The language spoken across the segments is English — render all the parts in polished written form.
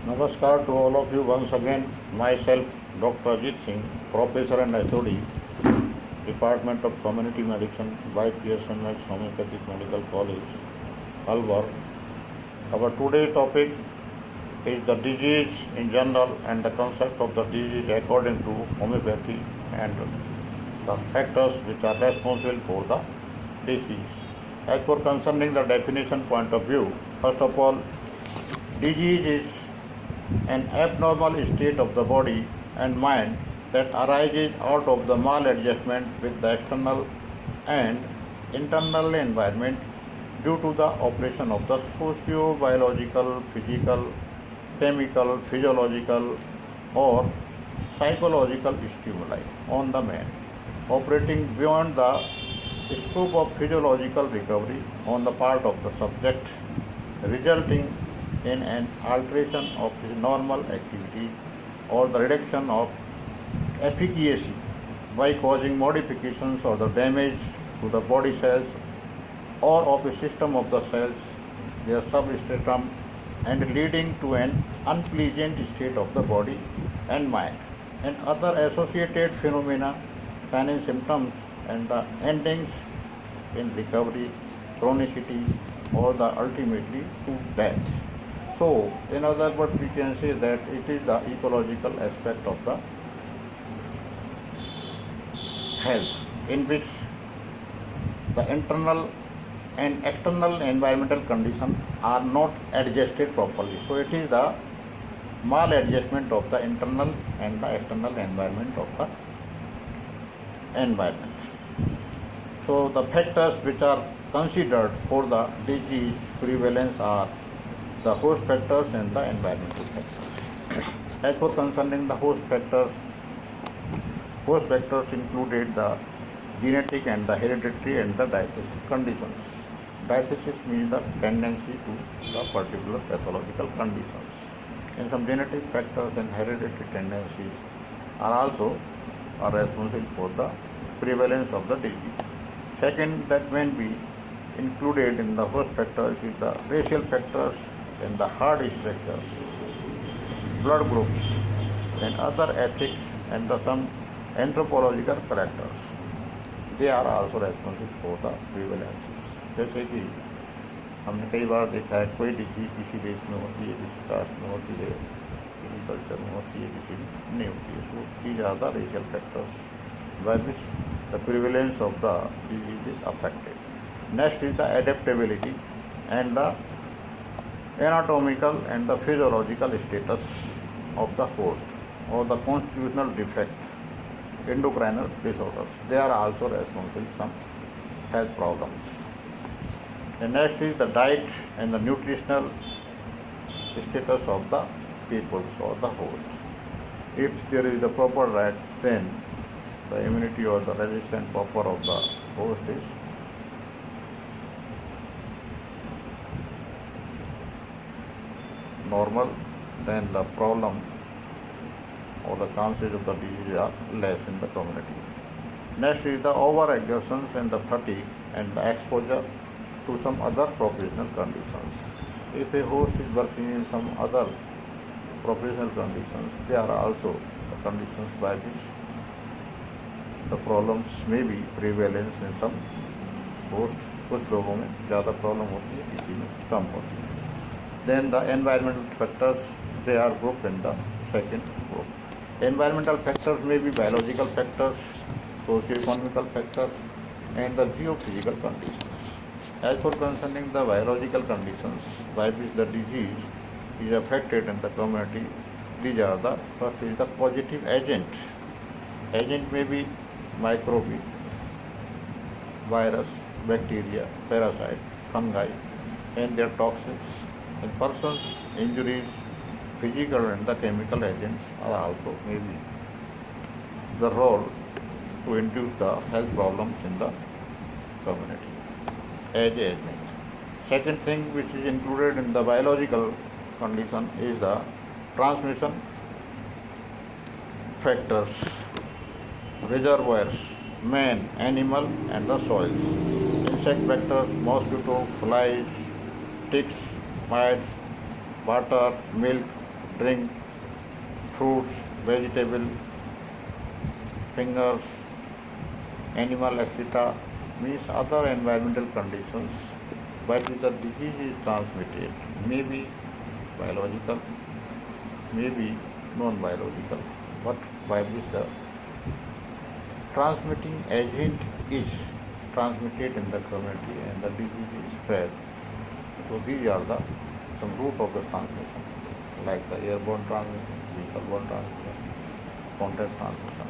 Namaskar to all of you once again. Myself, Dr. Ajit Singh, Professor and HOD, Department of Community Medicine by PSMX Homeopathic Medical College, Alwar. Our today's topic is the disease in general and the concept of the disease according to homeopathy and some factors which are responsible for the disease. As for concerning the definition point of view, first of all, disease is an abnormal state of the body and mind that arises out of the maladjustment with the external and internal environment due to the operation of the socio-biological, physical, chemical, physiological or psychological stimuli on the man, operating beyond the scope of physiological recovery on the part of the subject, resulting in an alteration of his normal activities or the reduction of efficacy by causing modifications or the damage to the body cells or of a system of the cells, their substratum, and leading to an unpleasant state of the body and mind, and other associated phenomena, signs, symptoms, and the endings in recovery, chronicity, or the ultimately to death. So, in other words, we can say that it is the ecological aspect of the health in which the internal and external environmental conditions are not adjusted properly. So, it is the maladjustment of the internal and the external environment of the environment. So, the factors which are considered for the disease prevalence are the host factors and the environmental factors. As for concerning the host factors included the genetic and the hereditary and the diathesis conditions. Diathesis means the tendency to the particular pathological conditions. And some genetic factors and hereditary tendencies are also responsible for the prevalence of the disease. Second, that may be included in the host factors is the racial factors and the hard structures, blood groups, and other ethics and some anthropological characters. They are also responsible for the prevalences. जैसे कि हमने कई बार देखा है कोई disease किसी देश में होती है, किसी कास्ट में होती है, किसी कल्चर में होती है, किसी में नहीं होती है. So these are the racial factors by which the prevalence of the disease is affected. Next is the adaptability and the anatomical and the physiological status of the host or the constitutional defect, endocrinal disorders. They are also responsible for some health problems. And next is the diet and the nutritional status of the peoples or the hosts. If there is the proper diet, then the immunity or the resistant power of the host is normal, then the problem or the chances of the disease are less in the community. Next is the overexertions and the fatigue and the exposure to some other professional conditions. If a host is working in some other professional conditions, there are also the conditions by which the problems may be prevalence in some hosts. कुछ लोगों में ज़्यादा problem होती है, किसी में कम होती है. Then the environmental factors, they are grouped in the second group. Environmental factors may be biological factors, socio-economical factors, and the geophysical conditions. As for concerning the biological conditions by which the disease is affected in the community, these are the first is the positive agent. Agent may be microbe, virus, bacteria, parasite, fungi, and their toxins. In persons, injuries, physical and the chemical agents are also maybe the role to induce the health problems in the community. Agent. Second thing which is included in the biological condition is the transmission factors, reservoirs, man, animal and the soils, insect vectors, mosquito, flies, ticks, mites, water, milk, drink, fruits, vegetable, fingers, animal excreta, means other environmental conditions by which the disease is transmitted, may be biological, may be non-biological, but by which the transmitting agent is transmitted in the community and the disease is spread. So these are the some route of the transmission, like the airborne transmission, vehicle-borne transmission, contact transmission.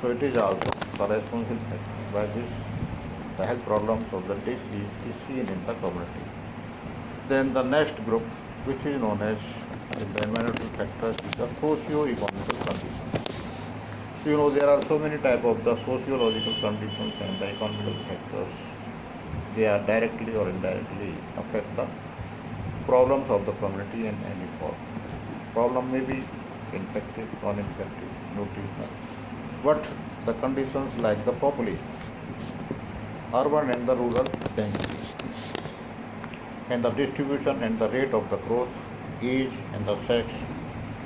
So it is also the responsible factor by which the health problems of the disease is seen in the community. Then the next group, which is known as in the environmental factors, is the socio-economical conditions. So there are so many types of the sociological conditions and the economical factors. They are directly or indirectly affect the problems of the community in any form. Problem may be infected, non-infected, nutritional, but the conditions like the population, urban and the rural density, and the distribution and the rate of the growth, age and the sex,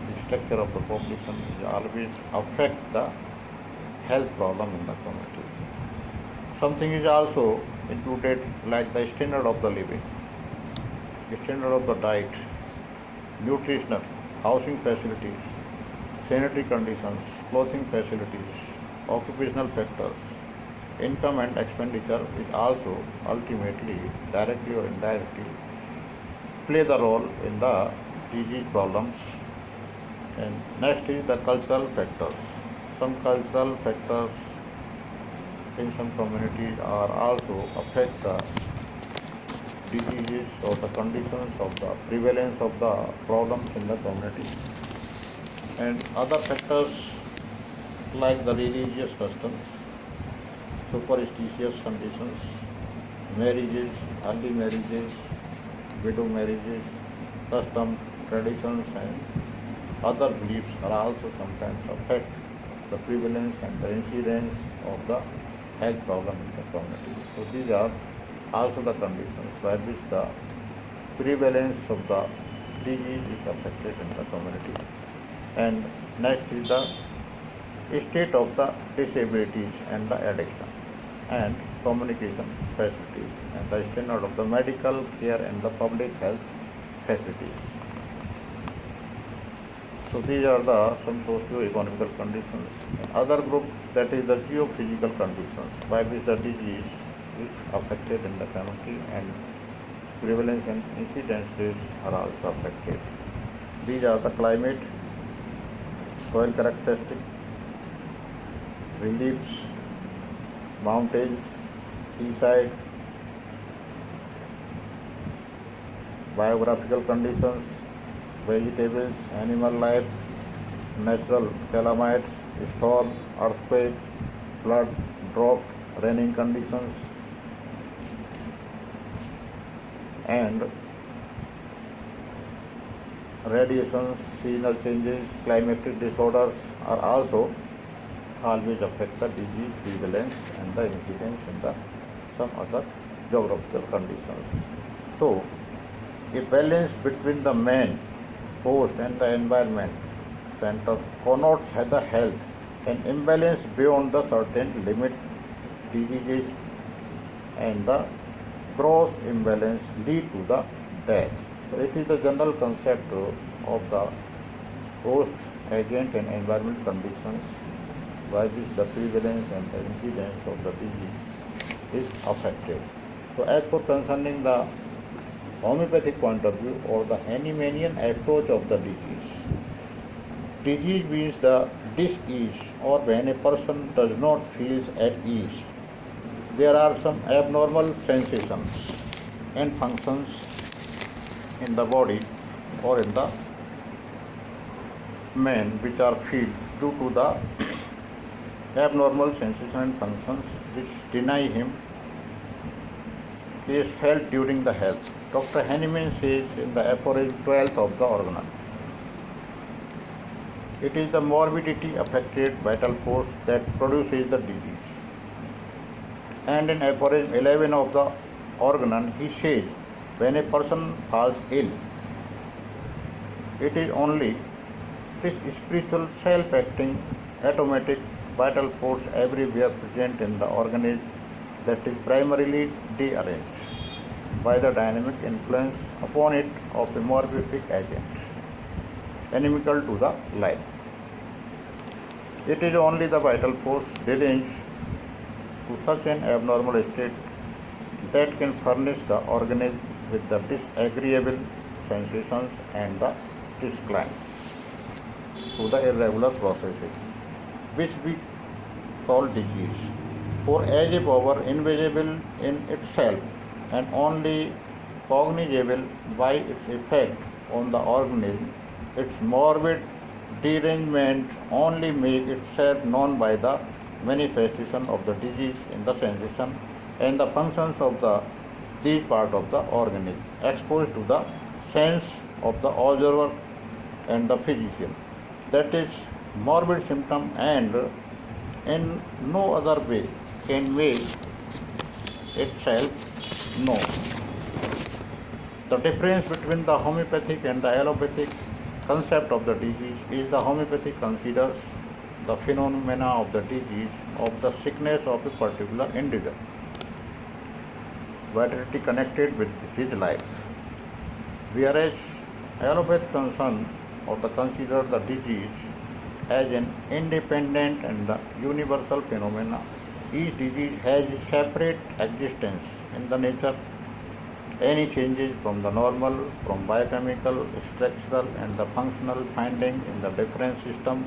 the structure of the population is always affect the health problem in the community. Something is also included like the standard of the living, standard of the diet, nutritional, housing facilities, sanitary conditions, clothing facilities, occupational factors, income and expenditure is also ultimately, directly or indirectly, play the role in the disease problems. And next is the cultural factors. Some cultural factors in some communities are also affect the diseases or the conditions of the prevalence of the problems in the community. And other factors like the religious customs, superstitious conditions, marriages, early marriages, widow marriages, customs, traditions and other beliefs are also sometimes affect the prevalence and the incidence of the health problem in the community. So these are also the conditions by which the prevalence of the disease is affected in the community. And next is the state of the disabilities and the addiction and communication facilities and the standard of the medical care and the public health facilities. So these are the some socio-economical conditions. Other group, that is the geophysical conditions by which the disease is affected in the community and prevalence and incidences are also affected. These are the climate, soil characteristics, reliefs, mountains, seaside, biographical conditions, vegetables, animal life, natural calamities, storm, earthquake, flood, drought, raining conditions, and radiations, seasonal changes, climatic disorders are also always affect the disease prevalence and the incidence in the some other geographical conditions. So, a balance between the man, host and the environment center connotes the health. An imbalance beyond the certain limit, diseases and the gross imbalance lead to the death. So it is the general concept of the host, agent and environment conditions by which the prevalence and the incidence of the disease is affected. So as for concerning the homeopathic point of view or the Hahnemannian approach of the disease, disease means the dis-ease or when a person does not feel at ease. There are some abnormal sensations and functions in the body or in the man which are felt due to the abnormal sensations and functions which deny him is felt during the health. Dr. Hahnemann says in the aphorism 12th of the organon, it is the morbidity affected vital force that produces the disease. And in aphorism 11 of the organon, he says, when a person falls ill, it is only this spiritual, self-acting, automatic vital force everywhere present in the organism that is primarily dearranged by the dynamic influence upon it of a morphic agent, inimical to the life. It is only the vital force deranged to such an abnormal state that can furnish the organism with the disagreeable sensations and the disincline to the irregular processes, which we call disease. For as a power invisible in itself and only cognizable by its effect on the organism, its morbid derangement only make itself known by the manifestation of the disease in the sensation and the functions of these part of the organism, exposed to the sense of the observer and the physician. That is morbid symptom, and in no other way can make itself known. The difference between the homeopathic and the allopathic concept of the disease is the homeopathy considers the phenomena of the disease of the sickness of a particular individual, vitality connected with his life, whereas allopathic concern or the consider the disease as an independent and the universal phenomena. Each disease has a separate existence in the nature. Any changes from the normal, from biochemical, structural and the functional finding in the different system,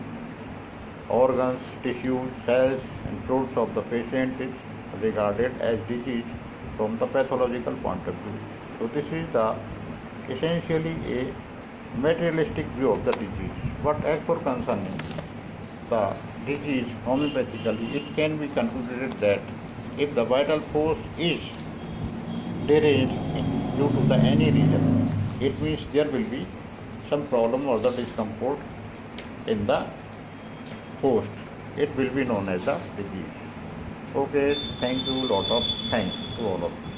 organs, tissues, cells and fluids of the patient is regarded as disease from the pathological point of view. So this is the essentially a materialistic view of the disease. But as for concerning the disease homeopathically, it can be concluded that if the vital force is deranged due to the any reason, it means there will be some problem or the discomfort in the host. It will be known as the disease. Okay, thank you, lot of thanks to all of you.